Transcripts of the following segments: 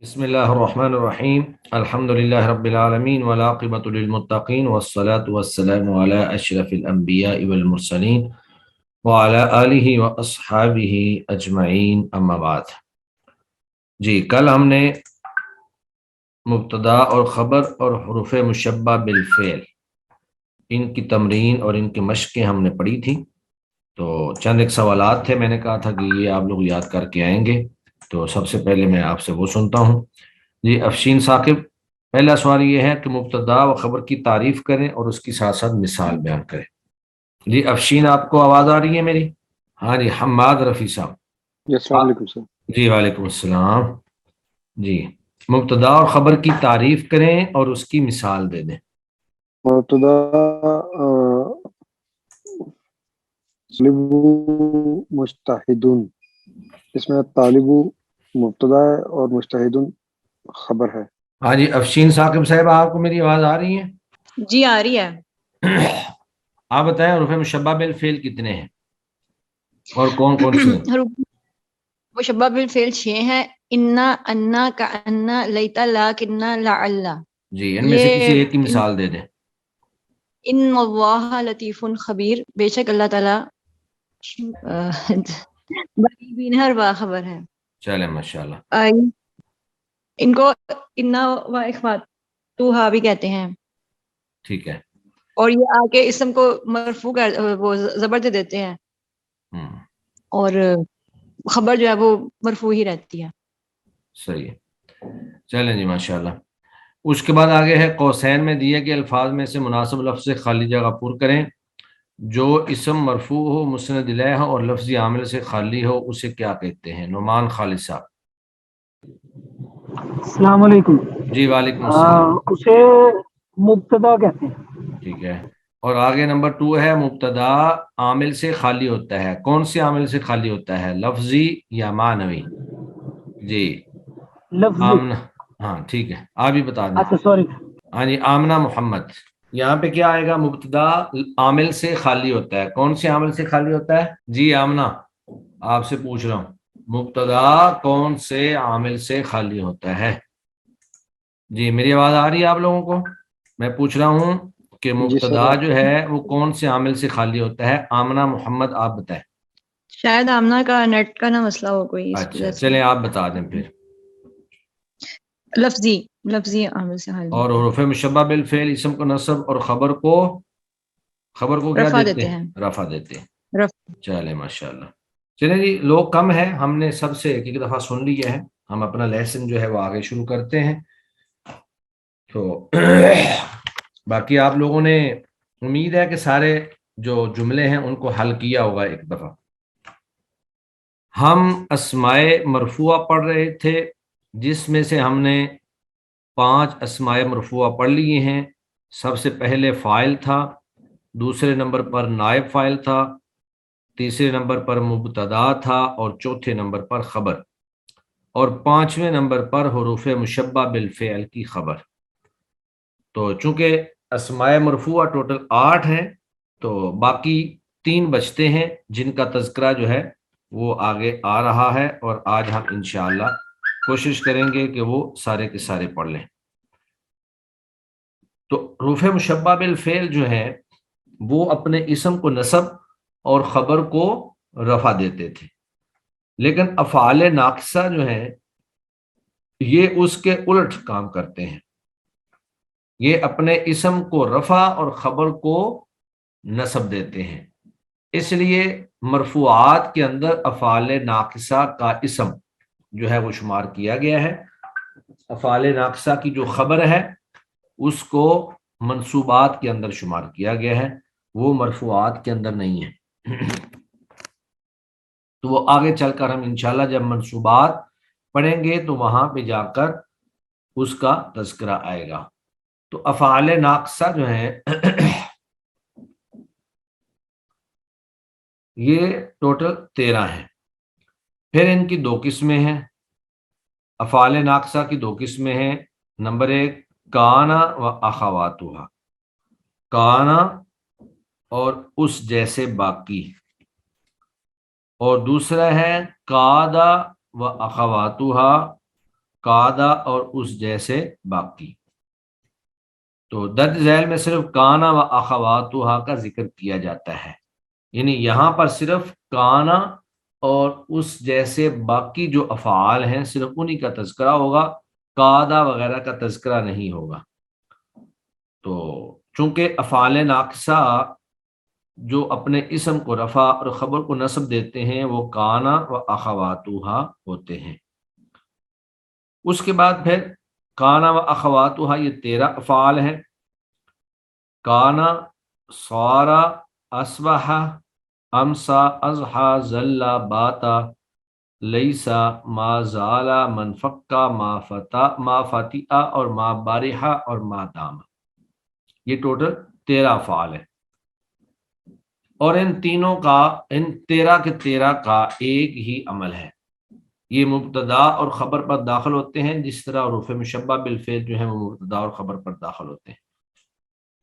بسم اللہ الرحمن الرحیم الحمد للہ رب العالمین والعاقبۃ للمتقین والصلاة والسلام علی اشرف الانبیاء والمرسلین وعلی آلہ واصحابہ اجمعین اما بعد۔ جی کل ہم نے مبتدا اور خبر اور حروف مشبہ بالفعل ان کی تمرین اور ان کی مشقیں ہم نے پڑھی تھی، تو چند ایک سوالات تھے، میں نے کہا تھا کہ یہ آپ لوگ یاد کر کے آئیں گے، تو سب سے پہلے میں آپ سے وہ سنتا ہوں۔ جی افشین ثاقب، پہلا سوال یہ ہے کہ مبتدا و خبر کی تعریف کریں اور اس کی ساتھ ساتھ مثال بیان کریں۔ جی افشین، آپ کو آواز آ رہی ہے میری؟ ہاں جی حماد رفیع صاحب۔ جی السلام علیکم سر۔ جی وعلیکم السلام۔ جی مبتدا اور خبر کی تعریف کریں اور اس کی مثال دے دیں۔ مبتدا طالب مجتہدون، اس میں طالب مبتدا ہے اور مجتہدون خبر ہے۔ ہاں جی افشین ثاقب صاحب، آپ کو میری آواز آ رہی ہے؟ جی آ رہی ہے۔ آپ بتائیں حروف مشبہ بالفعل کتنے ہیں اور کون کون سے ہیں؟ مشبہ بالفعل 6 ہیں، انا، انا، کانا، لیتا، لاکنہ، لعلہ۔ جی ان میں سے کسی ایک کی مثال دے دیں۔ ان اللہ لطیف خبیر، بے شک اللہ تعالیٰ بڑی بین ہر باخبر ہے۔ چلیں ماشاءاللہ۔ ان کو انا و اخواتوہا بھی کہتے ہیں، ٹھیک ہے۔ اور یہ آ کے اسم کو مرفوع وہ زبر دے دیتے ہیں، اور خبر جو ہے وہ مرفوع ہی رہتی ہے۔ صحیح ہے، چلیں جی ماشاءاللہ۔ اس کے بعد آگے ہے قوسین میں دیے گئے الفاظ میں سے مناسب لفظ سے خالی جگہ پر کریں۔ جو اسم مرفوع ہو، مسند الیہ ہو اور لفظی عامل سے خالی ہو اسے کیا کہتے ہیں؟ نعمان خالد صاحب۔ السلام علیکم۔ جی وعلیکم السلام۔ اسے مبتدا کہتے ہیں۔ ٹھیک ہے، اور آگے نمبر 2 ہے مبتدا عامل سے خالی ہوتا ہے۔ کون سے عامل سے خالی ہوتا ہے، لفظی یا معنوی؟ جی لفظی۔ آمنہ، ہاں ٹھیک ہے، آپ ہی بتا دیں۔ اچھا سوری۔ ہاں جی آمنہ محمد، یہاں پہ کیا آئے گا؟ مبتدا عامل سے خالی ہوتا ہے۔ کون سے عامل سے خالی ہوتا ہے؟ جی آمنہ آپ سے پوچھ رہا ہوں، مبتدا کون سے عامل سے خالی ہوتا ہے؟ جی میری آواز آ رہی ہے آپ لوگوں کو؟ میں پوچھ رہا ہوں کہ جی سر، مبتدا جو ہے وہ کون سے عامل سے خالی ہوتا ہے؟ آمنہ محمد آپ بتائیں۔ شاید آمنہ کا نیٹ کا نہ مسئلہ ہو کوئی، اس اچھا وجہ سے۔ چلیں آپ بتا دیں پھر۔ لفظی عامل سے خالی اور ہوتا حروف مشبہ بالفعل اسم کو نصب اور خبر کو ہے، کیا رفع دیتے دیتے ہیں؟ ہیں، رفع دیتے ہیں۔ رفع۔ چلیں ماشاءاللہ۔ چلیں جی لوگ کم ہیں، ہم نے سب سے ایک ایک دفعہ سن لیا ہے، ہم اپنا لیسن جو ہے وہ آگے شروع کرتے ہیں۔ تو باقی آپ لوگوں نے امید ہے کہ سارے جو جملے ہیں ان کو حل کیا ہوگا ایک دفعہ۔ ہم اسماء مرفوعہ پڑھ رہے تھے، جس میں سے ہم نے 5 اسماء مرفوعہ پڑھ لیے ہیں۔ سب سے پہلے فاعل تھا، دوسرے نمبر پر نائب فاعل تھا، تیسرے نمبر پر مبتدا تھا، اور چوتھے نمبر پر خبر، اور 5ویں نمبر پر حروف مشبہ بالفعل کی خبر۔ تو چونکہ اسماء مرفوعہ ٹوٹل 8 ہیں، تو باقی 3 بچتے ہیں جن کا تذکرہ جو ہے وہ آگے آ رہا ہے، اور آج ہم انشاءاللہ کوشش کریں گے کہ وہ سارے کے سارے پڑھ لیں۔ تو حروف مشبہ بالفعل جو ہے وہ اپنے اسم کو نصب اور خبر کو رفع دیتے تھے، لیکن افعال ناقصہ جو ہیں یہ اس کے الٹ کام کرتے ہیں، یہ اپنے اسم کو رفع اور خبر کو نصب دیتے ہیں۔ اس لیے مرفوعات کے اندر افعال ناقصہ کا اسم جو ہے وہ شمار کیا گیا ہے، افعال ناقصہ کی جو خبر ہے اس کو منصوبات کے اندر شمار کیا گیا ہے، وہ مرفوعات کے اندر نہیں ہے۔ تو وہ آگے چل کر ہم انشاءاللہ جب منصوبات پڑھیں گے تو وہاں پہ جا کر اس کا تذکرہ آئے گا۔ تو افعال ناقصہ جو ہیں یہ ٹوٹل 13 ہیں۔ پھر ان کی 2 قسمیں ہیں، افعال ناقصہ کی 2 قسمیں ہیں۔ نمبر 1 کانا و اخواتها، کانا اور اس جیسے باقی، اور دوسرا ہے کادا و اخواتها، قادا اور اس جیسے باقی. تو درج ذیل میں صرف کانا و اخواتہا کا ذکر کیا جاتا ہے، یعنی یہاں پر صرف کانا اور اس جیسے باقی جو افعال ہیں صرف انہی کا تذکرہ ہوگا، قادا وغیرہ کا تذکرہ نہیں ہوگا. تو چونکہ افعال ناقصہ جو اپنے اسم کو رفع اور خبر کو نصب دیتے ہیں وہ کانا و اخواتہا ہوتے ہیں. اس کے بعد پھر کانا و اخواتہا یہ 13 افعال ہیں. کانا، صارا، اصبح، امسا، اضحا، ظلا، باتا، لیسا، ما زالا، منفقا، ما فتیہ اور ما بارحا اور ما داما. یہ ٹوٹل 13 افعال ہیں، اور ان 13 کے 13 کا ایک ہی عمل ہے. یہ مبتدا اور خبر پر داخل ہوتے ہیں، جس طرح حروف مشبہ بالفعل جو ہیں وہ مبتدا اور خبر پر داخل ہوتے ہیں.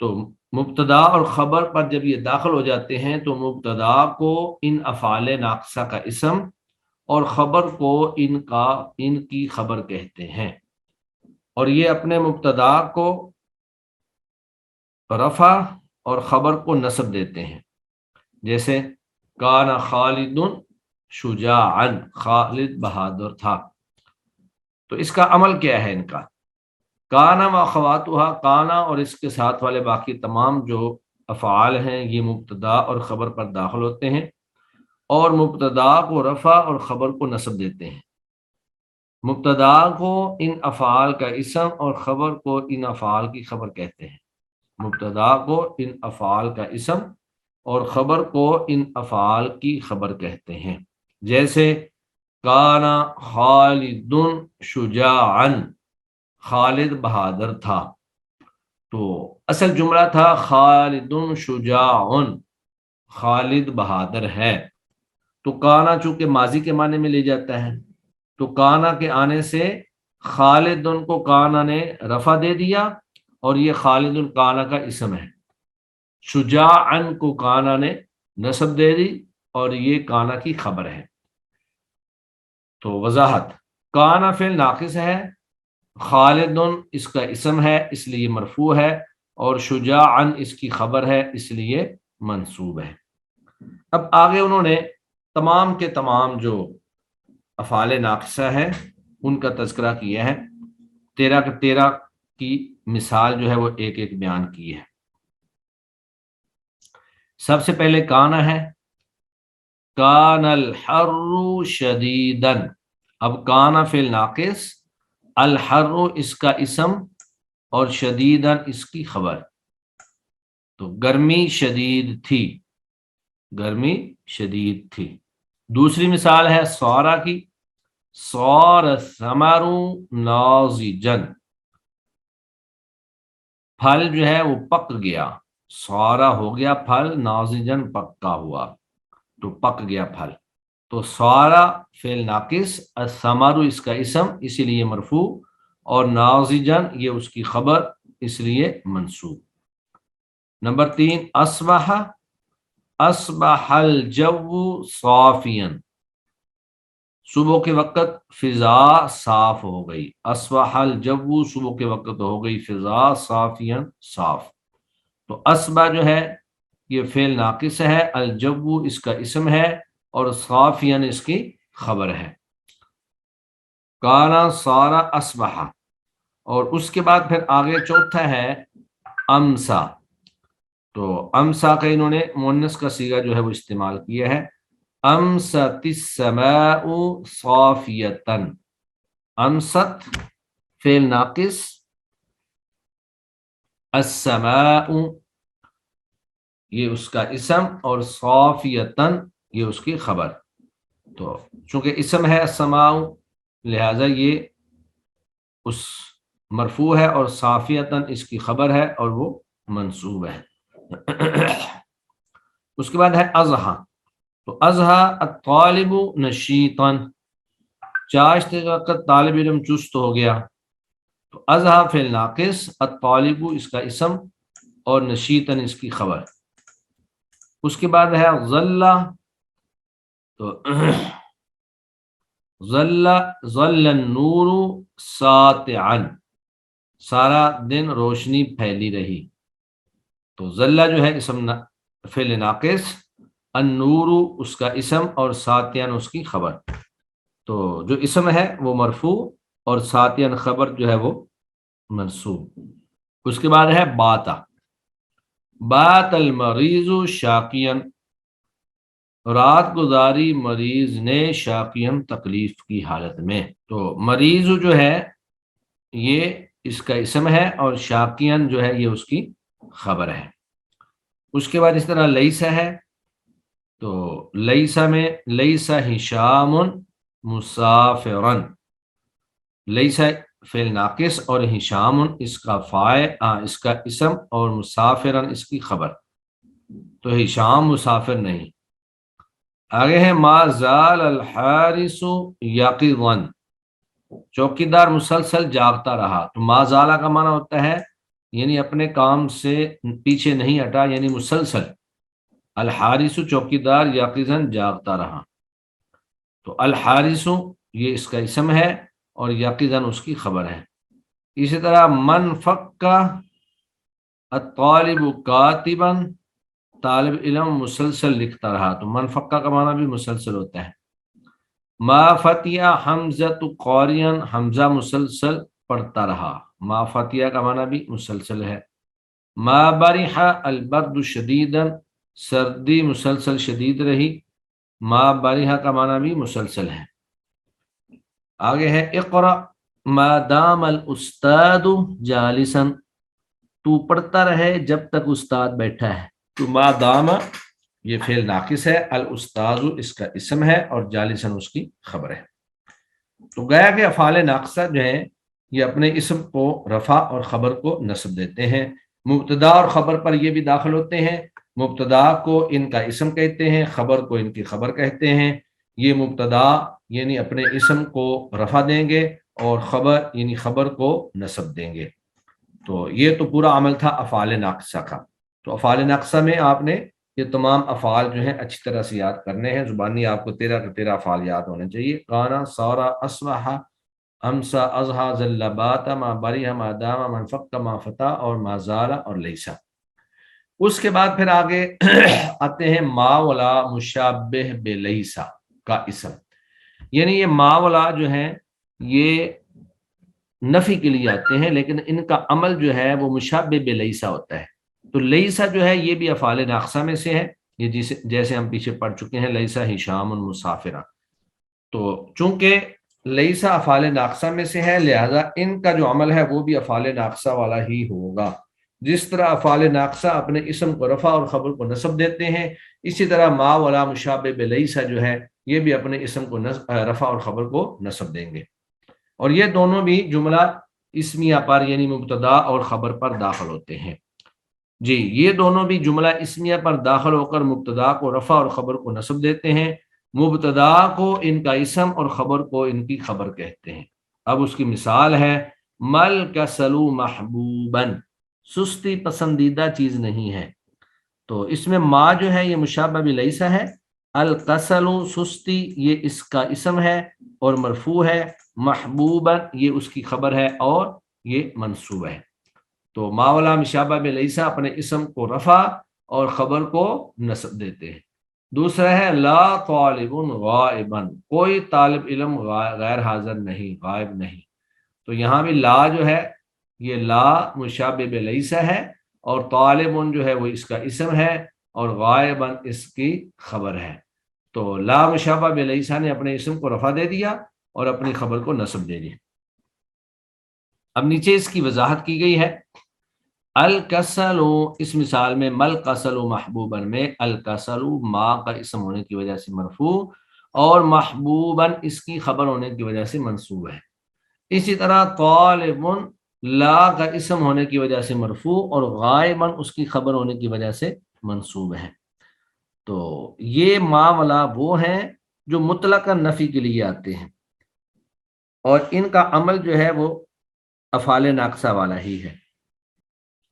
تو مبتدا اور خبر پر جب یہ داخل ہو جاتے ہیں تو مبتدا کو ان افعال ناقصہ کا اسم اور خبر کو ان کی خبر کہتے ہیں، اور یہ اپنے مبتدا کو رفع اور خبر کو نصب دیتے ہیں. جیسے کان خالد شجاعا، خالد بہادر تھا. تو اس کا عمل کیا ہے ان کا؟ کانا و اخواتہا، کانا اور اس کے ساتھ والے باقی تمام جو افعال ہیں یہ مبتدا اور خبر پر داخل ہوتے ہیں اور مبتدا کو رفع اور خبر کو نصب دیتے ہیں. مبتدا کو ان افعال کا اسم اور خبر کو ان افعال کی خبر کہتے ہیں. مبتدا کو ان افعال کا اسم اور خبر کو ان افعال کی خبر کہتے ہیں. جیسے کانا خالد شجاعا، خالد بہادر تھا. تو اصل جملہ تھا خالد شجاع، خالد بہادر ہے. تو کانا چونکہ ماضی کے معنی میں لے جاتا ہے تو کانا کے آنے سے خالد کو کانا نے رفع دے دیا اور یہ خالد کانا کا اسم ہے. شجاعا کو کانا نے نصب دے دی اور یہ کانا کی خبر ہے. تو وضاحت، کانا فعل ناقص ہے، خالد اس کا اسم ہے اس لیے مرفوع ہے، اور شجاعا اس کی خبر ہے اس لیے منصوب ہے. اب آگے انہوں نے تمام کے تمام جو افعال ناقصہ ہے ان کا تذکرہ کیا ہے. 13 کے 13 کی مثال جو ہے وہ ایک ایک بیان کی ہے. سب سے پہلے کانا ہے، کان الحر شدیدا. اب کانا فعل ناقص، الحر اس کا اسم اور شدیدا اس کی خبر. تو گرمی شدید تھی، گرمی شدید تھی. دوسری مثال ہے صارا کی، صار الثمر ناضجا، پھل جو ہے وہ پک گیا. صارا ہو گیا پھل، ناضجا پکا ہوا، تو پک گیا پھل. تو صارا فعل ناقص، الثمر اس کا اسم اسی لیے مرفوع، اور ناضجا یہ اس کی خبر اس لیے منصوب. نمبر 3 اصبح، اصبح الجو صافیا، صبح کے وقت فضا صاف ہو گئی. اصبح الجو صبح کے وقت ہو گئی فضا صافیا صاف. تو اصبح جو ہے یہ فعل ناقص ہے، الجو اس کا اسم ہے اور صافیا اس کی خبر ہے. کانا صارا اصبح. اور اس کے بعد پھر آگے چوتھا ہے امسا. تو امسا کا انہوں نے مؤنث کا صیغہ جو ہے وہ استعمال کیا ہے، امست السماء صافیتا. امست فعل ناقص، السماء یہ اس کا اسم اور صافیتا یہ اس کی خبر. تو چونکہ اسم ہے السماء لہذا یہ اس مرفوع ہے اور صافیتا اس کی خبر ہے اور وہ منصوب ہے. اس کے بعد ہے اضحا. تو اضحا الطالب نشیطا، چاشت وقت طالب علم چست ہو گیا. تو اضحا فعل ناقص، الطالب اس کا اسم اور نشیطا اس کی خبر. اس کے بعد ہے ظلا. تو ظل النور ساطعا، سارا دن روشنی پھیلی رہی. تو ظل جو ہے اسم فعل ناقص، النور اس کا اسم اور ساطعا اس کی خبر. تو جو اسم ہے وہ مرفوع اور ساطعا خبر جو ہے وہ منصوب. اس کے بعد ہے باتا. بات المریض شاقیاً، رات گزاری مریض نے شاقیاً تکلیف کی حالت میں. تو مریض جو ہے یہ اس کا اسم ہے اور شاقیاً جو ہے یہ اس کی خبر ہے. اس کے بعد اس طرح لیسا ہے. تو لیسا میں لیسا ہشام مسافرن، لیسا فعل ناقص اور ہشام اس کا اس کا اسم اور مسافرن اس کی خبر. تو ہشام مسافر نہیں. آگے ہے ما زال الحارس یقظا، چوکیدار مسلسل جاگتا رہا. تو ما زالہ کا معنی ہوتا ہے یعنی اپنے کام سے پیچھے نہیں ہٹا، یعنی مسلسل. الحارس چوکیدار، یقظا جاگتا رہا. تو الحارس یہ اس کا اسم ہے اور یقظا اس کی خبر ہے. اسی طرح من فکا الطالب کاتبا، طالب علم مسلسل لکھتا رہا. تو من فکا کا معنی بھی مسلسل ہوتا ہے. ما فتیا حمزۃ قارئا، حمزہ مسلسل پڑھتا رہا. ما فتیا کا معنی بھی مسلسل ہے. ما برح البرد شدیدا، سردی مسلسل شدید رہی. ما برح کا معنی بھی مسلسل ہے. آگے ہے اقرأ ما دام الاستاذ جالسا، تو پڑھتا رہے جب تک استاد بیٹھا ہے. تو ما دام یہ فعل ناقص ہے، الاستاذ اس کا اسم ہے اور جالسا اس کی خبر ہے. تو گیا کہ افعال ناقصہ جو ہیں یہ اپنے اسم کو رفع اور خبر کو نصب دیتے ہیں. مبتدا اور خبر پر یہ بھی داخل ہوتے ہیں. مبتدا کو ان کا اسم کہتے ہیں، خبر کو ان کی خبر کہتے ہیں. یہ مبتدا یعنی اپنے اسم کو رفع دیں گے اور خبر یعنی خبر کو نصب دیں گے. تو یہ تو پورا عمل تھا افعال ناقصہ کا. تو افعال ناقصہ میں آپ نے یہ تمام افعال جو ہیں اچھی طرح سے یاد کرنے ہیں. زبانی آپ کو 13 کے 13 افعال یاد ہونے چاہیے. قانا، سارا، اصبح، امسا، اضحا، ظل، بات، ما بریح، ما دام، من فک، ما فتا اور ما زال اور لیسا. اس کے بعد پھر آگے آتے ہیں ما ولا مشابہ بلیسا کا اسم. یعنی یہ ما ولا جو ہیں یہ نفی کے لیے آتے ہیں، لیکن ان کا عمل جو ہے وہ مشابہ بلیسا ہوتا ہے. تو لیسا جو ہے یہ بھی افعال ناقصہ میں سے ہے، یہ جیسے ہم پیچھے پڑھ چکے ہیں لیسا ہشام مسافرہ. تو چونکہ لیسا افعال ناقصہ میں سے ہے لہذا ان کا جو عمل ہے وہ بھی افعال ناقصہ والا ہی ہوگا. جس طرح افعال ناقصہ اپنے اسم کو رفع اور خبر کو نصب دیتے ہیں، اسی طرح ما ولا مشابہ بلیسا جو ہے یہ بھی اپنے اسم کو رفع اور خبر کو نصب دیں گے. اور یہ دونوں بھی جملہ اسمیہ پر یعنی مبتدا اور خبر پر داخل ہوتے ہیں. جی یہ دونوں بھی جملہ اسمیہ پر داخل ہو کر مبتدا کو رفع اور خبر کو نصب دیتے ہیں. مبتدا کو ان کا اسم اور خبر کو ان کی خبر کہتے ہیں. اب اس کی مثال ہے مل کسلو محبوبن، سستی پسندیدہ چیز نہیں ہے. تو اس میں ما جو ہے یہ مشابہ بلیسا ہے. الکسل سستی یہ اس کا اسم ہے اور مرفوع ہے. محبوبن یہ اس کی خبر ہے اور یہ منصوب ہے. تو ما ولا مشابہ بلیسا اپنے اسم کو رفع اور خبر کو نصب دیتے ہیں. دوسرا ہے لا طالب غائبا، کوئی طالب علم غیر حاضر نہیں، غائب نہیں. تو یہاں بھی لا جو ہے یہ لا مشابہ بلیسا ہے اور طالب جو ہے وہ اس کا اسم ہے اور غائبا اس کی خبر ہے. تو لا مشابہ بلیسا نے اپنے اسم کو رفع دے دیا اور اپنی خبر کو نصب دے دیا. اب نیچے اس کی وضاحت کی گئی ہے. الکسل اس مثال میں مل کسل محبوبن میں الکسل ما کا اسم ہونے کی وجہ سے مرفوع اور محبوبن اس کی خبر ہونے کی وجہ سے منصوب ہے. اسی طرح طالب لا کا اسم ہونے کی وجہ سے مرفوع اور غائبا اس کی خبر ہونے کی وجہ سے منصوب ہے. تو یہ ما ولا وہ ہیں جو مطلق نفی کے لیے آتے ہیں اور ان کا عمل جو ہے وہ افعال ناقصہ والا ہی ہے.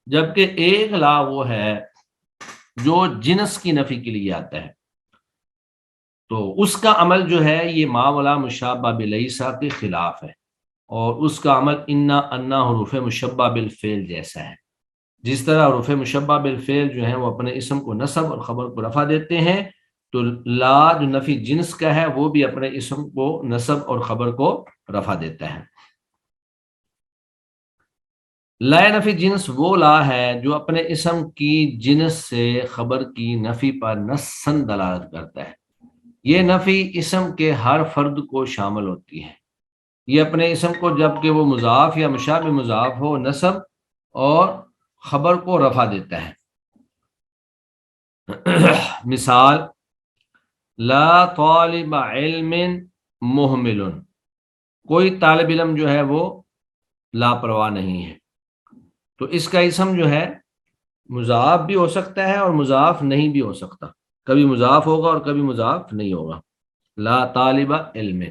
جبکہ ایک لا وہ ہے جو جنس کی نفی کے لیے آتا ہے. تو اس کا عمل جو ہے یہ ما ولا مشابہ بلیسا کے خلاف ہے، اور اس کا عمل انا انا حروف مشبہ بالفعل جیسا ہے۔ جس طرح حروف مشبہ بالفعل جو ہیں وہ اپنے اسم کو نصب اور خبر کو رفع دیتے ہیں، تو لا جو نفی جنس کا ہے وہ بھی اپنے اسم کو نصب اور خبر کو رفع دیتا ہے۔ لا نفی جنس وہ لا ہے جو اپنے اسم کی جنس سے خبر کی نفی پر نصاً دلالت کرتا ہے۔ یہ نفی اسم کے ہر فرد کو شامل ہوتی ہے۔ یہ اپنے اسم کو جب کہ وہ مضاف یا مشابہ مضاف ہو نصب اور خبر کو رفع دیتا ہے۔ مثال لا طالب علم مہمل، کوئی طالب علم جو ہے وہ لاپرواہ نہیں ہے، تو اس کا اسم جو ہے مضاف بھی ہو سکتا ہے اور مضاف نہیں بھی ہو سکتا، کبھی مضاف ہوگا اور کبھی مضاف نہیں ہوگا۔ لا طالب علم،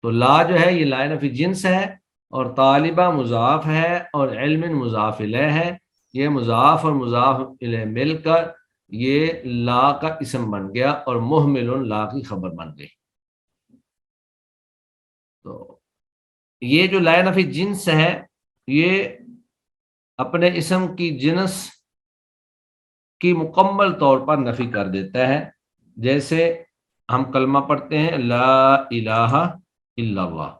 تو لا جو ہے یہ لا نفی جنس ہے، اور طالبہ مضاف ہے اور علم مضاف الیہ ہے۔ یہ مضاف اور مضاف الیہ مل کر یہ لا کا اسم بن گیا، اور مہمل لا کی خبر بن گئی۔ تو یہ جو لا نفی جنس ہے یہ اپنے اسم کی جنس کی مکمل طور پر نفی کر دیتا ہے۔ جیسے ہم کلمہ پڑھتے ہیں لا الہ الا اللہ،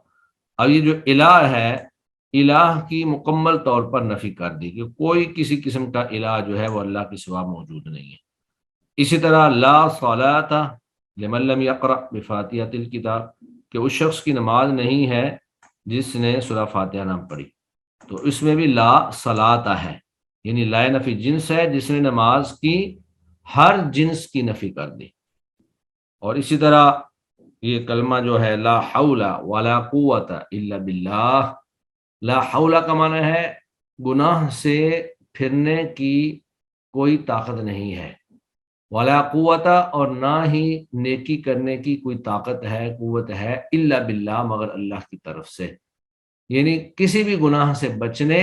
اب یہ جو الہ ہے الہ کی مکمل طور پر نفی کر دی کہ کوئی کسی قسم کا الہ جو ہے وہ اللہ کے سوا موجود نہیں ہے۔ اسی طرح لا صلاۃ لمن لم یقرأ بفاتحۃ الکتاب، کہ اس شخص کی نماز نہیں ہے جس نے سورہ فاتحہ نہ پڑھی، تو اس میں بھی لا صلاۃ ہے، یعنی لا نفی جنس ہے جس نے نماز کی ہر جنس کی نفی کر دی۔ اور اسی طرح یہ کلمہ جو ہے لا حول ولا قوت الا باللہ، لا حول کا معنی ہے گناہ سے پھرنے کی کوئی طاقت نہیں ہے، ولا قوت اور نہ ہی نیکی کرنے کی کوئی طاقت ہے قوت ہے، الا باللہ مگر اللہ کی طرف سے، یعنی کسی بھی گناہ سے بچنے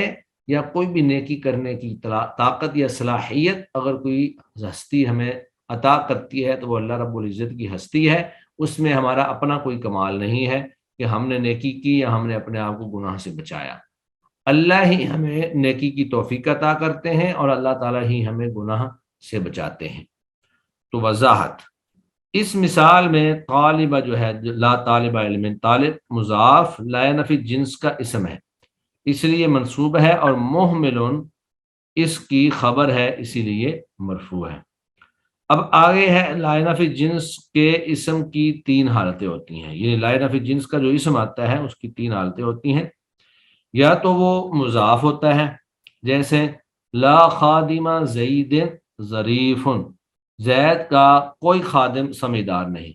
یا کوئی بھی نیکی کرنے کی طاقت یا صلاحیت اگر کوئی ہستی ہمیں عطا کرتی ہے تو وہ اللہ رب العزت کی ہستی ہے، اس میں ہمارا اپنا کوئی کمال نہیں ہے کہ ہم نے نیکی کی یا ہم نے اپنے آپ کو گناہ سے بچایا۔ اللہ ہی ہمیں نیکی کی توفیق عطا کرتے ہیں اور اللہ تعالیٰ ہی ہمیں گناہ سے بچاتے ہیں۔ تو وضاحت اس مثال میں طالبہ جو ہے لا طالب علم، طالب مضاف لا نفی جنس کا اسم ہے اس لیے منصوب ہے، اور مہمل اس کی خبر ہے اسی لیے مرفوع ہے۔ اب آگے ہے لا نفی جنس کے اسم کی تین حالتیں ہوتی ہیں، یعنی لا نفی جنس کا جو اسم آتا ہے اس کی تین حالتیں ہوتی ہیں۔ یا تو وہ مضاف ہوتا ہے، جیسے لا خادمہ زید ظریف، زید کا کوئی خادم سمجھدار نہیں،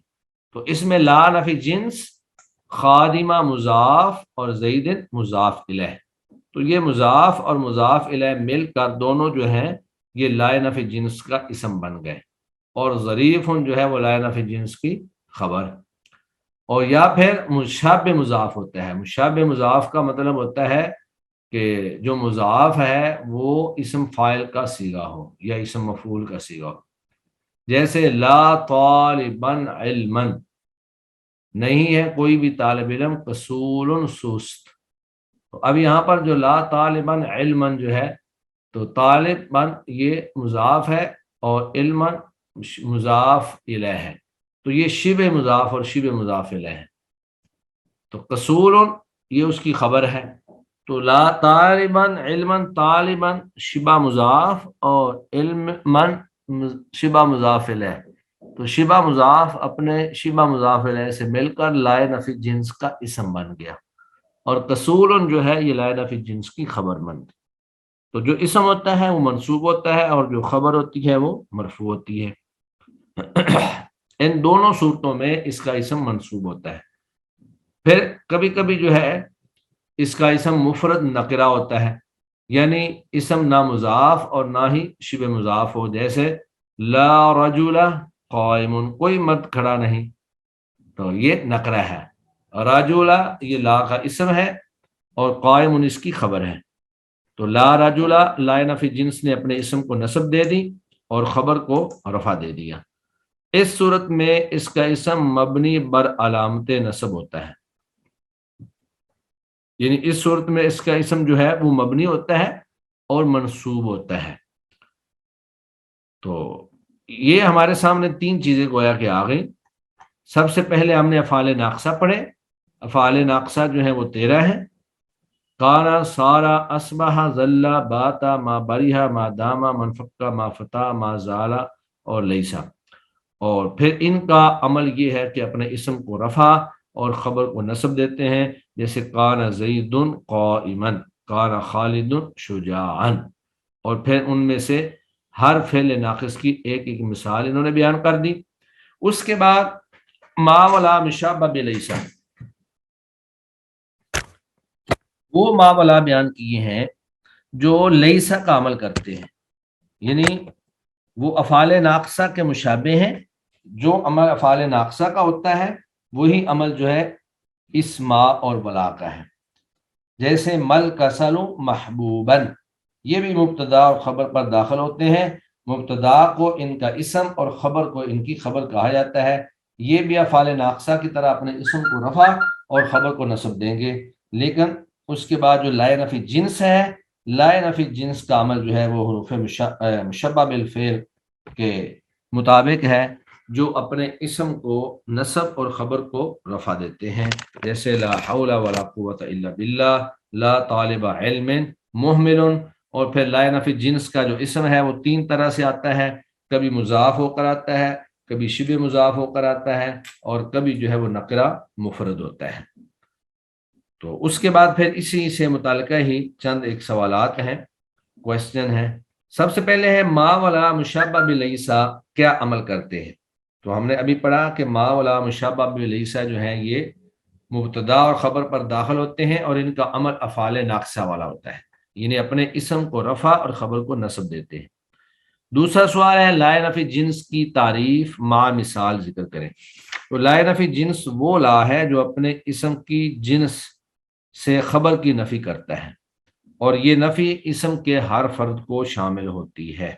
تو اس میں لا نفی جنس خادمہ مضاف اور زید مضاف الیہ، تو یہ مضاف اور مضاف الیہ مل کر دونوں جو ہیں یہ لا نفی جنس کا اسم بن گئے، اور ظریف جو ہے وہ لا نفی جنس کی خبر۔ اور یا پھر مشابہ مضاف ہوتا ہے، مشابہ مضاف کا مطلب ہوتا ہے کہ جو مضاف ہے وہ اسم فاعل کا صیغہ ہو یا اسم مفعول کا صیغہ ہو، جیسے لا طالبا علما، نہیں ہے کوئی بھی طالب علم، کسول سست، تو اب یہاں پر جو لا طالبا علما جو ہے تو طالبا یہ مضاف ہے اور علما مضاف الیہ ہے، تو یہ شبہ مضاف اور شبہ مضاف الیہ ہے، تو کسول یہ اس کی خبر ہے، تو لا طالبا علما طالبا شبہ مضاف اور علما شبہ مضاف الیہ، تو شبہ مضاف اپنے شبہ مضاف الیہ سے مل کر لا نفی جنس کا اسم بن گیا، اور کسول جو ہے یہ لا نفی جنس کی خبر بن گئی۔ تو جو اسم ہوتا ہے وہ منصوب ہوتا ہے اور جو خبر ہوتی ہے وہ مرفوع ہوتی ہے۔ ان دونوں صورتوں میں اس کا اسم منصوب ہوتا ہے۔ پھر کبھی کبھی جو ہے اس کا اسم مفرد نکرہ ہوتا ہے، یعنی اسم نہ مضاف اور نہ ہی شبہ مضاف ہو، جیسے لا رجل قائم، کوئی مرد کھڑا نہیں، تو یہ نکرہ ہے، رجل یہ لا کا اسم ہے اور قائم اس کی خبر ہے، تو لا رجل لا نفی جنس نے اپنے اسم کو نصب دے دی اور خبر کو رفع دے دیا۔ اس صورت میں اس کا اسم مبنی بر علامت نصب ہوتا ہے، یعنی اس صورت میں اس کا اسم جو ہے وہ مبنی ہوتا ہے اور منصوب ہوتا ہے۔ تو یہ ہمارے سامنے تین چیزیں گویا کہ آ گئی۔ سب سے پہلے ہم نے افعال ناقصہ پڑھے، افعال ناقصہ جو ہیں وہ 13 ہیں، کانا، سارا، اصبح، ظلا، باتا، ما بریہا، ما داما، منفقہ، ما فتا، ما زالا اور لیسا۔ اور پھر ان کا عمل یہ ہے کہ اپنے اسم کو رفع اور خبر کو نصب دیتے ہیں، جیسے کانا زید قائما، کانا خالد شجاعا، اور پھر ان میں سے ہر فعل ناقص کی ایک ایک مثال انہوں نے بیان کر دی۔ اس کے بعد ما ولا مشابہ بلیسا، وہ ما ولا بیان کیے ہیں جو لیسا کا عمل کرتے ہیں، یعنی وہ افعال ناقصہ کے مشابہ ہیں، جو عمل افعال ناقصہ کا ہوتا ہے وہی عمل جو ہے اس ما اور ولا کا ہے۔ جیسے مل کسل محبوباً، یہ بھی مبتدا اور خبر پر داخل ہوتے ہیں، مبتدا کو ان کا اسم اور خبر کو ان کی خبر کہا جاتا ہے۔ یہ بھی افعال ناقصہ کی طرح اپنے اسم کو رفع اور خبر کو نصب دیں گے، لیکن اس کے بعد جو لائے نفی جنس ہے، لائے نفی جنس کا عمل جو ہے وہ حروف مشبہ بالفعل کے مطابق ہے، جو اپنے اسم کو نصب اور خبر کو رفع دیتے ہیں، جیسے لا حول ولا قوت الا باللہ، لا طالب علم محمل۔ اور پھر لا نفی جنس کا جو اسم ہے وہ تین طرح سے آتا ہے، کبھی مضاف ہو کر آتا ہے، کبھی شبہ مضاف ہو کر آتا ہے، اور کبھی جو ہے وہ نقرہ مفرد ہوتا ہے۔ تو اس کے بعد پھر اسی سے متعلقہ ہی چند ایک سوالات ہیں، کوشچن ہیں۔ سب سے پہلے ہے ما ولا مشابہ بلیسا کیا عمل کرتے ہیں؟ تو ہم نے ابھی پڑھا کہ ما ولا مشابہ بلیسا جو ہیں یہ مبتدا اور خبر پر داخل ہوتے ہیں اور ان کا عمل افعال ناقصہ والا ہوتا ہے، یعنی اپنے اسم کو رفع اور خبر کو نصب دیتے ہیں۔ دوسرا سوال ہے لائے نفی جنس کی تعریف ما مثال ذکر کریں۔ تو لائے نفی جنس وہ لا ہے جو اپنے اسم کی جنس سے خبر کی نفی کرتا ہے، اور یہ نفی اسم کے ہر فرد کو شامل ہوتی ہے،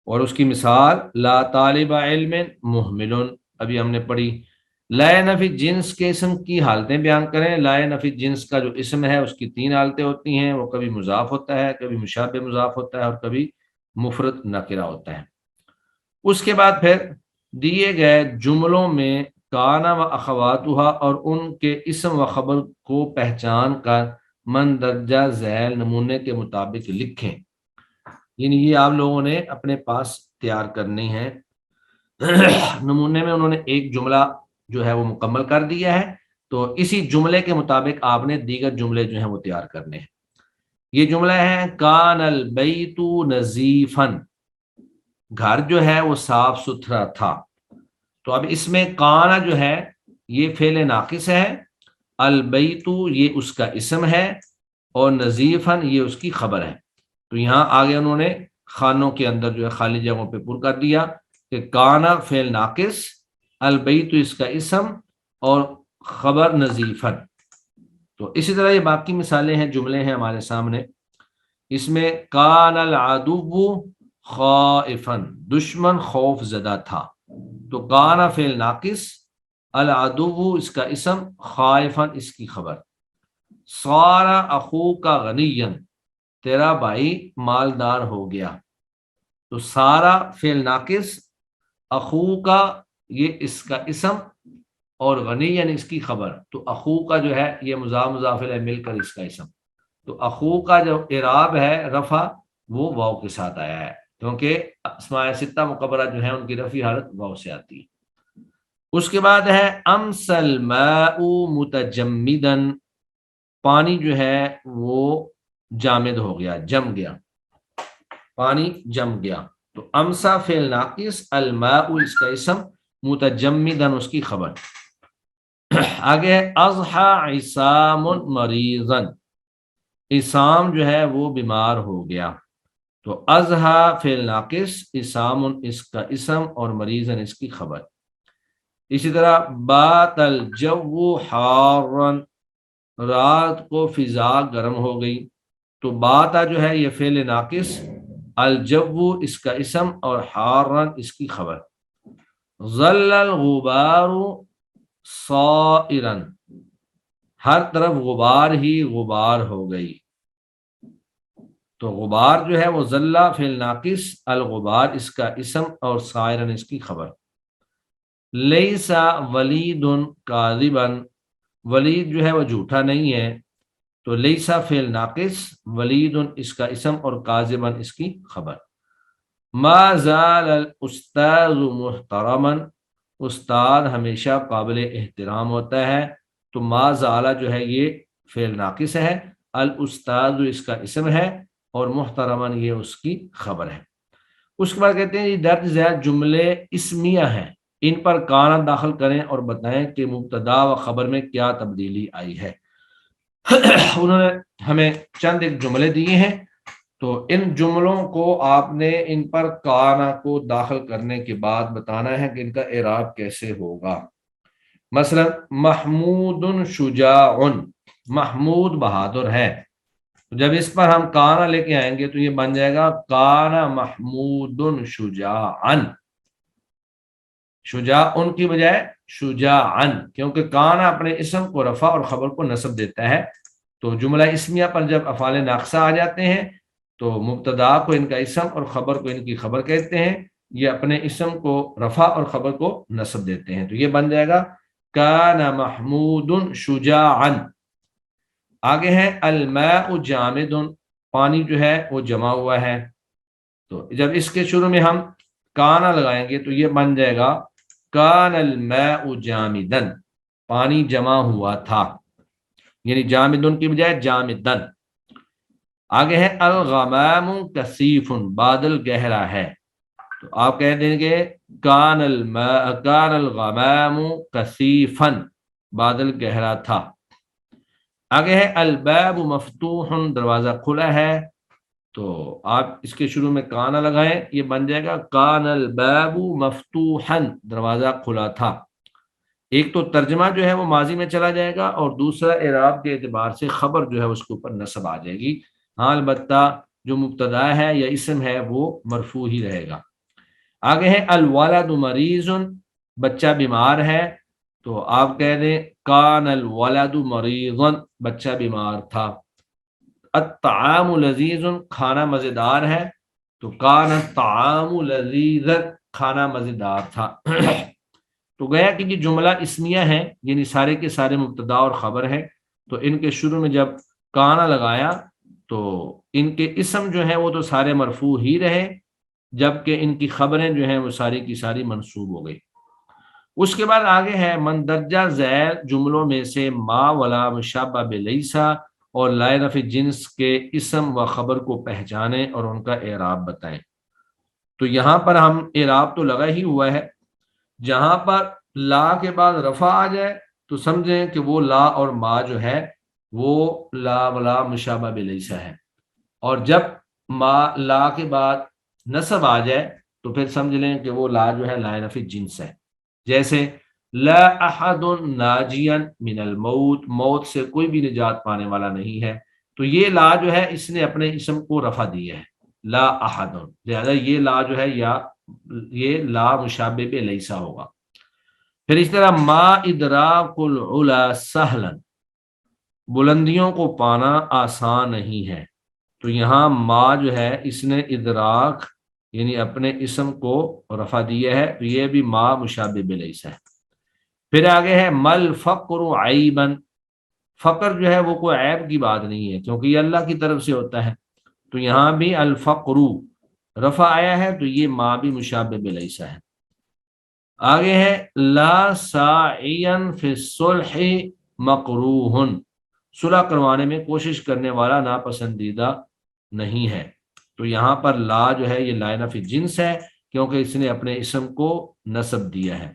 اور اس کی مثال لا طالب علم محمل، ابھی ہم نے پڑھی۔ لائے نفی جنس کے اسم کی حالتیں بیان کریں۔ لائے نفی جنس کا جو اسم ہے اس کی تین حالتیں ہوتی ہیں، وہ کبھی مضاف ہوتا ہے، کبھی مشابہ مضاف ہوتا ہے، اور کبھی مفرد نکرہ ہوتا ہے۔ اس کے بعد پھر دیے گئے جملوں میں کانا و اخواتہا اور ان کے اسم و خبر کو پہچان کر مندرجہ ذیل نمونے کے مطابق لکھیں، یعنی یہ آپ لوگوں نے اپنے پاس تیار کرنی ہے۔ نمونے میں انہوں نے ایک جملہ جو ہے وہ مکمل کر دیا ہے، تو اسی جملے کے مطابق آپ نے دیگر جملے جو ہیں وہ تیار کرنے ہیں۔ یہ جملہ ہے کان البیت نظیفا، گھر جو ہے وہ صاف ستھرا تھا۔ تو اب اس میں کانا جو ہے یہ فعل ناقص ہے، البیت یہ اس کا اسم ہے، اور نظیفا یہ اس کی خبر ہے۔ تو یہاں آگے انہوں نے خانوں کے اندر جو ہے خالی جگہوں پہ پر کر دیا کہ کانا فعل ناقص، البیت اس کا اسم، اور خبر نظیفا۔ تو اسی طرح یہ باقی مثالیں ہیں، جملے ہیں ہمارے سامنے۔ اس میں کان العدو خائفا، دشمن خوف زدہ تھا، تو کانا فعل ناقص، العدو اس کا اسم، خائفا اس کی خبر۔ صار اخوک غنیا، تیرا بھائی مالدار ہو گیا، تو سارا فعل ناقص، اخوک یہ اس کا اسم، اور غنیا اس کی خبر۔ تو اخوک جو ہے یہ مضاف مضاف الیہ مل کر اس کا اسم، تو اخوک جو اعراب ہے رفع وہ واو کے ساتھ آیا ہے، کیونکہ اسماء ستہ مقبرہ جو ہیں ان کی رفعی حالت واو سے آتی ہے۔ اس کے بعد ہے امسى الماء متجمدا، پانی جو ہے وہ جامد ہو گیا، جم گیا، پانی جم گیا۔ تو امسا فعل ناقص، الماء اس کا اسم، متجمدا اس کی خبر۔ آگے اضحى عصام مریضا، عصام جو ہے وہ بیمار ہو گیا، تو اضحى فعل ناقص، عصام اس کا اسم، اور مریضا اس کی خبر۔ اسی طرح بات الجو حارا، رات کو فضا گرم ہو گئی، تو باتا جو ہے یہ فعل ناقص، الجو اس کا اسم، اور حارا اس کی خبر۔ ظل الغبار صائرا، ہر طرف غبار ہی غبار ہو گئی. تو غبار جو ہے وہ ظلہ فعل ناقص، الغبار اس کا اسم اور صائرا اس کی خبر. لیسا ولید کاذبا، ولید جو ہے وہ جھوٹا نہیں ہے، تو لیسا فعل ناقص، ولید اس کا اسم اور کاذبا اس کی خبر. ما زال الاستاذ محترما، استاد ہمیشہ قابل احترام ہوتا ہے. تو ما زال جو ہے یہ فعل ناقص ہے، الاستاذ اس کا اسم ہے اور محترما یہ اس کی خبر ہے. اس کے بعد کہتے ہیں یہ درج ذیل جملے اسمیہ ہیں، ان پر کانا داخل کریں اور بتائیں کہ مبتدا و خبر میں کیا تبدیلی آئی ہے. انہوں نے ہمیں چند ایک جملے دیے ہیں، تو ان جملوں کو آپ نے ان پر کانا کو داخل کرنے کے بعد بتانا ہے کہ ان کا اعراب کیسے ہوگا. مثلا محمود شجاع، محمود بہادر ہے. جب اس پر ہم کانا لے کے آئیں گے تو یہ بن جائے گا کانا محمود شجاعا، شجاع ان کی بجائے شجاعا، کیونکہ کانا اپنے اسم کو رفع اور خبر کو نصب دیتا ہے. تو جملہ اسمیہ پر جب افعال ناقصہ آ جاتے ہیں تو مبتدا کو ان کا اسم اور خبر کو ان کی خبر کہتے ہیں. یہ اپنے اسم کو رفع اور خبر کو نصب دیتے ہیں. تو یہ بن جائے گا کان محمود شجاعا. آگے ہے الماء جامد، پانی جو ہے وہ جمع ہوا ہے. تو جب اس کے شروع میں ہم کانا لگائیں گے تو یہ بن جائے گا کان الماء جامدا، پانی جمع ہوا تھا، یعنی جامدن کی بجائے جامدن. آگے ہے الغمام کثیف، بادل گہرا ہے. تو آپ کہہ دیں گے کان الغمام کثیفا، بادل گہرا تھا. آگے ہے الباب مفتوح، دروازہ کھلا ہے. تو آپ اس کے شروع میں کانا لگائیں، یہ بن جائے گا کان الباب مفتوحا، دروازہ کھلا تھا. ایک تو ترجمہ جو ہے وہ ماضی میں چلا جائے گا اور دوسرا اعراب کے اعتبار سے خبر جو ہے اس کے اوپر نصب آ جائے گی. ہاں البتہ جو مبتدا ہے یا اسم ہے وہ مرفوع ہی رہے گا. آگے ہے الولد مریض، بچہ بیمار ہے. تو آپ کہہ دیں کان الولد مریضا، بچہ بیمار تھا. الطعام لذیذ، کھانا مزیدار ہے. تو کان الطعام لذیذا، کھانا مزیدار تھا. تو گیا کہ یہ جملہ اسمیہ ہے، یعنی سارے کے سارے مبتدا اور خبر ہے. تو ان کے شروع میں جب کانا لگایا تو ان کے اسم جو ہیں وہ تو سارے مرفوع ہی رہے، جبکہ ان کی خبریں جو ہیں وہ ساری کی ساری منصوب ہو گئی. اس کے بعد آگے ہے مندرجہ ذیل جملوں میں سے ما ولا مشابہ بلیسا اور لا نفی جنس کے اسم و خبر کو پہچانیں اور ان کا اعراب بتائیں. تو یہاں پر ہم اعراب تو لگا ہی ہوا ہے، جہاں پر لا کے بعد رفع آ جائے تو سمجھیں کہ وہ لا اور ما جو ہے وہ لا ولا مشابہ بلیسا ہے، اور جب ما لا کے بعد نصب آ جائے تو پھر سمجھ لیں کہ وہ لا جو ہے لا نفی جنس ہے. جیسے لا احد ناجیا من الموت، موت سے کوئی بھی نجات پانے والا نہیں ہے. تو یہ لا جو ہے اس نے اپنے اسم کو رفع دیا ہے، لا احد، لہذا یہ لا جو ہے یا یہ لا مشابہ لیسا ہوگا. پھر اس طرح ما ادراک العلا سہلا، بلندیوں کو پانا آسان نہیں ہے. تو یہاں ما جو ہے اس نے ادراک یعنی اپنے اسم کو رفع دیا ہے، تو یہ بھی ما مشابہ لیسا ہے. پھر آگے ہے مل فقر عیبا، فقر جو ہے وہ کوئی عیب کی بات نہیں ہے کیونکہ یہ اللہ کی طرف سے ہوتا ہے. تو یہاں بھی الفقر رفع آیا ہے، تو یہ ما بھی مشابہ لیسا ہے. آگے ہے لا ساعیا فی الصلح مکروہ، صلح کروانے میں کوشش کرنے والا ناپسندیدہ نہیں ہے. تو یہاں پر لا جو ہے یہ لا نفی جنس ہے کیونکہ اس نے اپنے اسم کو نصب دیا ہے.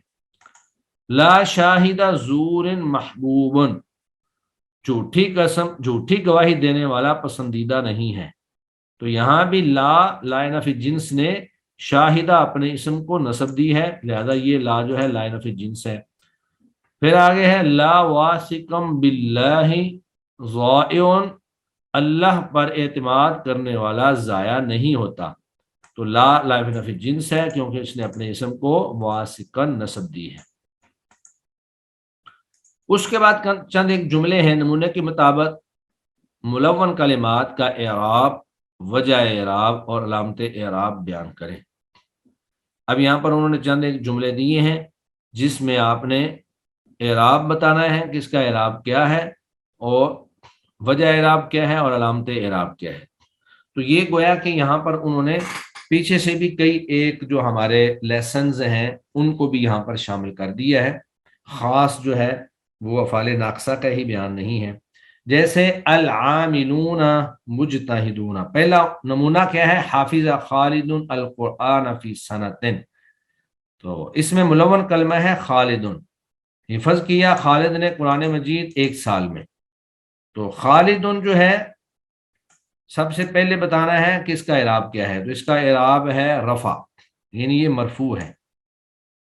لا شاہد زور محبوب، جھوٹی قسم جھوٹی گواہی دینے والا پسندیدہ نہیں ہے. تو یہاں بھی لا نفی جنس نے شاہدہ اپنے اسم کو نصب دی ہے، لہذا یہ لا جو ہے لا نفی جنس ہے. پھر آگے ہے لا واثقم باللہ ضائع، اللہ پر اعتماد کرنے والا ضائع نہیں ہوتا. تو لا نفی جنس ہے کیونکہ اس نے اپنے اسم کو واسقاً نسب دی ہے۔ اس کے بعد چند ایک جملے ہیں نمونے کے مطابق ملون کلمات کا اعراب، وجہ اعراب اور علامت اعراب بیان کریں۔ اب یہاں پر انہوں نے چند ایک جملے دیے ہیں جس میں آپ نے اعراب بتانا ہے کہ اس کا اعراب کیا ہے اور وجہ اعراب کیا ہے اور علامت اعراب کیا ہے۔ تو یہ گویا کہ یہاں پر انہوں نے پیچھے سے بھی کئی ایک جو ہمارے لیسنز ہیں ان کو بھی یہاں پر شامل کر دیا ہے، خاص جو ہے وہ افعال ناقصہ کا ہی بیان نہیں ہے۔ جیسے العاملون مجتہدون، پہلا نمونہ کیا ہے؟ حافظ خالد القرآن فی سنۃ، تو اس میں ملون کلمہ ہے خالد، حفظ کیا خالد نے قرآن مجید 1 سال میں۔ تو خالد جو ہے سب سے پہلے بتانا ہے کہ اس کا اعراب کیا ہے، تو اس کا اعراب ہے رفع، یعنی یہ مرفوع ہے۔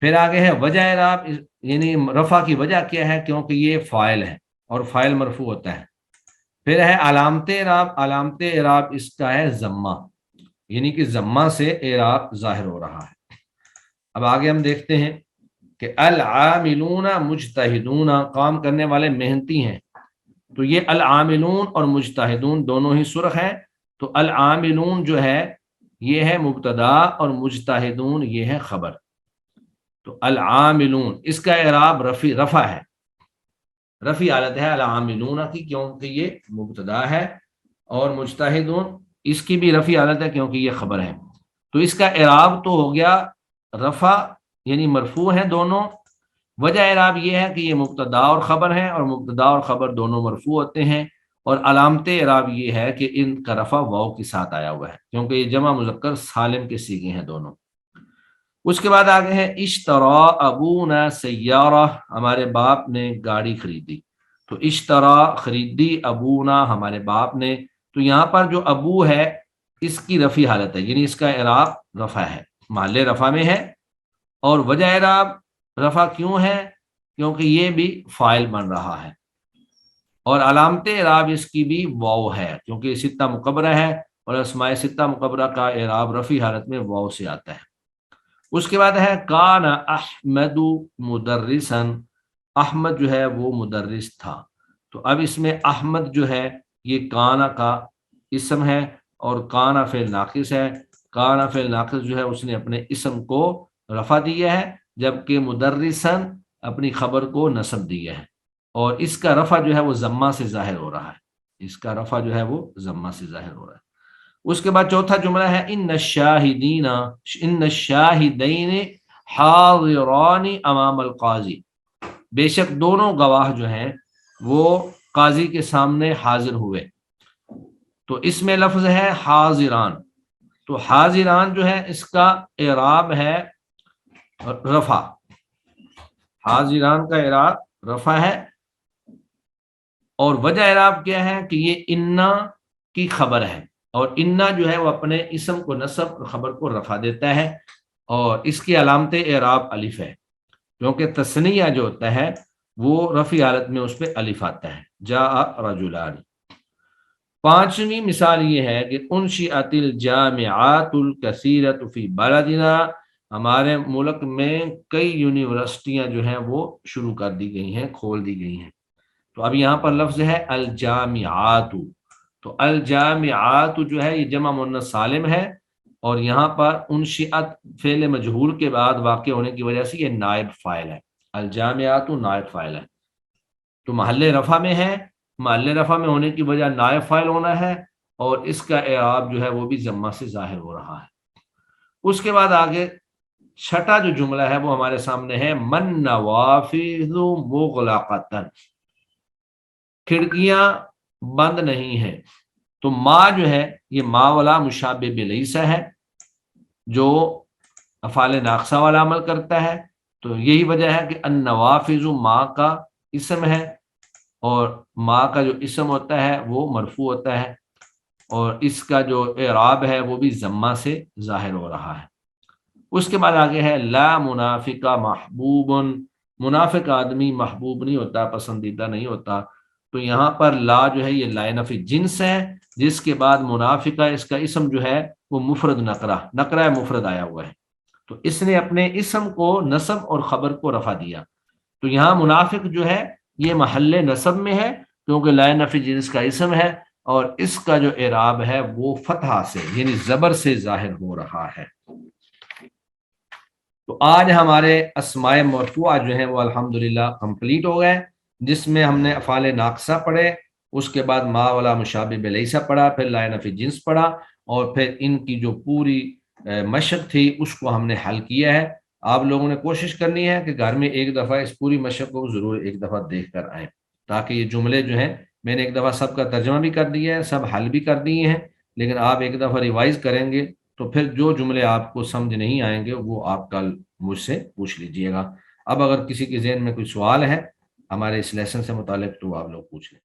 پھر آگے ہے وجہ اعراب، یعنی رفع کی وجہ کیا ہے، کیونکہ یہ فاعل ہے اور فاعل مرفوع ہوتا ہے۔ پھر ہے علامت اعراب، علامت اعراب اس کا ہے ضمہ، یعنی کہ ضمہ سے اعراب ظاہر ہو رہا ہے۔ اب آگے ہم دیکھتے ہیں کہ العاملون مجتہدون، کام کرنے والے محنتی ہیں، تو یہ العاملون اور مجتہدون دونوں ہی سرخ ہیں، تو العاملون جو ہے یہ ہے مبتدا اور مجتہدون یہ ہے خبر۔ تو العاملون اس کا اعراب رفع ہے، رفع حالت ہے العاملون کی کیونکہ یہ مبتدا ہے، اور مجتہدون اس کی بھی رفع حالت ہے کیونکہ یہ خبر ہے۔ تو اس کا اعراب تو ہو گیا رفع، یعنی مرفوع ہیں دونوں۔ وجہ اعراب یہ ہے کہ یہ مبتدا اور خبر ہے، اور مبتدا اور خبر دونوں مرفوع ہوتے ہیں، اور علامت اعراب یہ ہے کہ ان کا رفع واو کے ساتھ آیا ہوا ہے کیونکہ یہ جمع مذکر سالم کے صیغے ہیں دونوں۔ اس کے بعد آگے ہے اشترا ابونا سیارہ، ہمارے باپ نے گاڑی خریدی، تو اشترا خریدی ابونا ہمارے باپ نے، تو یہاں پر جو ابو ہے اس کی رفع حالت ہے، یعنی اس کا اعراب رفع ہے، محل رفع میں ہے۔ اور وجہ اعراب رفع کیوں ہے؟ کیونکہ یہ بھی فاعل بن رہا ہے، اور علامت اعراب اس کی بھی واو ہے کیونکہ یہ ستہ مکبرہ ہے، اور اسماء ستہ مکبرہ کا اعراب رفع حالت میں واو سے آتا ہے۔ اس کے بعد ہے کان احمد مدرسا، احمد جو ہے وہ مدرس تھا، تو اب اس میں احمد جو ہے یہ کانا کا اسم ہے اور کانا فعل ناقص ہے۔ کانا فعل ناقص جو ہے اس نے اپنے اسم کو رفع دیا ہے، جبکہ مدرسن اپنی خبر کو نصب دیا ہے، اور اس کا رفع جو ہے وہ ضمہ سے ظاہر ہو رہا ہے، اس کا رفع جو ہے وہ ضمہ سے ظاہر ہو رہا ہے۔ اس کے بعد چوتھا جملہ ہے ان الشاہدین حاضران امام القاضی، بے شک دونوں گواہ جو ہیں وہ قاضی کے سامنے حاضر ہوئے، تو اس میں لفظ ہے حاضران، تو حاضران جو ہے اس کا اعراب ہے رفع، حاضران کا اعراب رفع ہے، اور وجہ اعراب کیا ہے کہ یہ انا کی خبر ہے، اور انا جو ہے وہ اپنے اسم کو نصب اور خبر کو رفع دیتا ہے، اور اس کی علامت اعراب الف ہے کیونکہ تثنیہ جو ہوتا ہے وہ رفع حالت میں اس پہ الف آتا ہے، جاء رجلان۔ پانچویں مثال یہ ہے کہ انشئت الجامعات الکثیرۃ فی بلدنا، ہمارے ملک میں کئی یونیورسٹیاں جو ہیں وہ شروع کر دی گئی ہیں، کھول دی گئی ہیں، تو اب یہاں پر لفظ ہے الجامعات، تو الجامعات جو ہے یہ جمع مؤنث سالم ہے، اور یہاں پر انشئت فعل مجہول کے بعد واقع ہونے کی وجہ سے یہ نائب فاعل ہے، الجامعات نائب فاعل ہے، تو محل رفع میں ہے، محل رفع میں ہونے کی وجہ نائب فاعل ہونا ہے، اور اس کا اعراب جو ہے وہ بھی ضمہ سے ظاہر ہو رہا ہے۔ اس کے بعد آگے چھٹا جو جملہ ہے وہ ہمارے سامنے ہے من نوافذ مغلقۃ، کھڑکیاں بند نہیں ہیں، تو ما جو ہے یہ ما والا مشابہ بلیس ہے جو افعال ناقصہ والا عمل کرتا ہے، تو یہی وجہ ہے کہ النوافذ ما کا اسم ہے، اور ما کا جو اسم ہوتا ہے وہ مرفوع ہوتا ہے، اور اس کا جو اعراب ہے وہ بھی ضمہ سے ظاہر ہو رہا ہے۔ اس کے بعد آگے ہے لا منافق محبوب، منافق آدمی محبوب نہیں ہوتا، پسندیدہ نہیں ہوتا، تو یہاں پر لا جو ہے یہ لا نفی جنس ہے، جس کے بعد منافقہ اس کا اسم جو ہے وہ مفرد نقرہ مفرد آیا ہوا ہے، تو اس نے اپنے اسم کو نصب اور خبر کو رفع دیا. تو یہاں منافق جو ہے یہ محل نصب میں ہے کیونکہ لا نفی جنس کا اسم ہے، اور اس کا جو اعراب ہے وہ فتحہ سے یعنی زبر سے ظاہر ہو رہا ہے. تو آج ہمارے اسماء مرفوعہ جو ہیں وہ الحمدللہ کمپلیٹ ہو گئے، جس میں ہم نے افعال ناقصہ پڑھے، اس کے بعد ما ولا مشابہ بلیسا پڑھا، پھر لا نفی جنس پڑھا، اور پھر ان کی جو پوری مشق تھی اس کو ہم نے حل کیا ہے. آپ لوگوں نے کوشش کرنی ہے کہ گھر میں ایک دفعہ اس پوری مشق کو ضرور ایک دفعہ دیکھ کر آئیں، تاکہ یہ جملے جو ہیں میں نے ایک دفعہ سب کا ترجمہ بھی کر دیا ہے، سب حل بھی کر دیے ہیں، لیکن آپ ایک دفعہ ریوائز کریں گے تو پھر جو جملے آپ کو سمجھ نہیں آئیں گے وہ آپ کل مجھ سے پوچھ لیجئے گا. اب اگر کسی کے ذہن میں کوئی سوال ہے ہمارے اس لیسن سے متعلق تو آپ لوگ پوچھ لیں.